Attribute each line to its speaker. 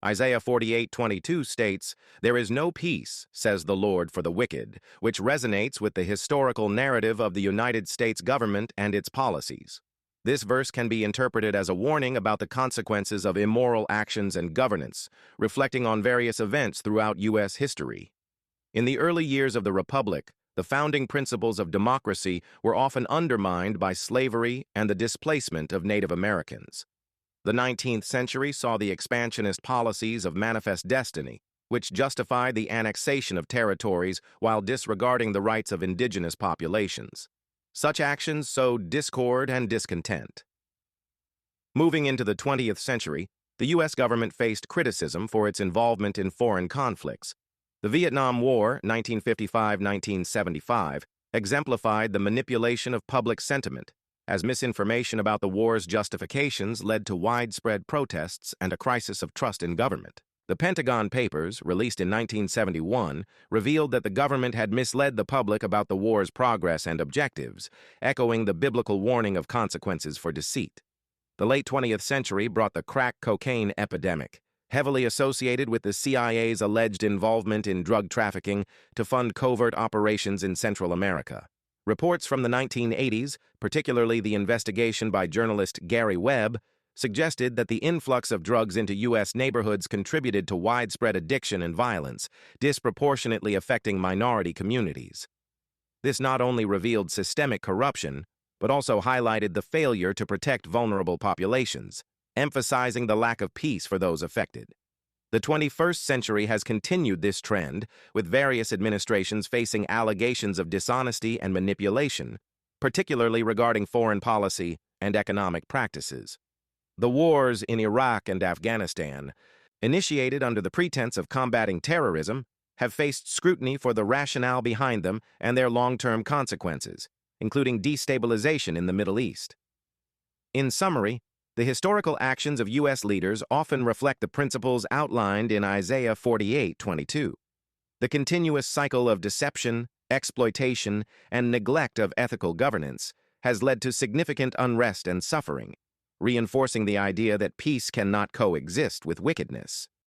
Speaker 1: Isaiah 48:22 states, "There is no peace, says the Lord, for the wicked," which resonates with the historical narrative of the United States government and its policies. This verse can be interpreted as a warning about the consequences of immoral actions and governance, reflecting on various events throughout U.S. history. In the early years of the Republic, the founding principles of democracy were often undermined by slavery and the displacement of Native Americans. The 19th century saw the expansionist policies of manifest destiny, which justified the annexation of territories while disregarding the rights of indigenous populations. Such actions sowed discord and discontent. Moving into the 20th century, the U.S. government faced criticism for its involvement in foreign conflicts. The Vietnam War, 1955-1975, exemplified the manipulation of public sentiment, as misinformation about the war's justifications led to widespread protests and a crisis of trust in government. The Pentagon Papers, released in 1971, revealed that the government had misled the public about the war's progress and objectives, echoing the biblical warning of consequences for deceit. The late 20th century brought the crack cocaine epidemic, heavily associated with the CIA's alleged involvement in drug trafficking to fund covert operations in Central America. Reports from the 1980s, particularly the investigation by journalist Gary Webb, suggested that the influx of drugs into U.S. neighborhoods contributed to widespread addiction and violence, disproportionately affecting minority communities. This not only revealed systemic corruption, but also highlighted the failure to protect vulnerable populations, emphasizing the lack of peace for those affected. The 21st century has continued this trend, with various administrations facing allegations of dishonesty and manipulation, particularly regarding foreign policy and economic practices. The wars in Iraq and Afghanistan, initiated under the pretense of combating terrorism, have faced scrutiny for the rationale behind them and their long-term consequences, including destabilization in the Middle East. In summary, the historical actions of U.S. leaders often reflect the principles outlined in Isaiah 48:22. The continuous cycle of deception, exploitation, and neglect of ethical governance has led to significant unrest and suffering, reinforcing the idea that peace cannot coexist with wickedness.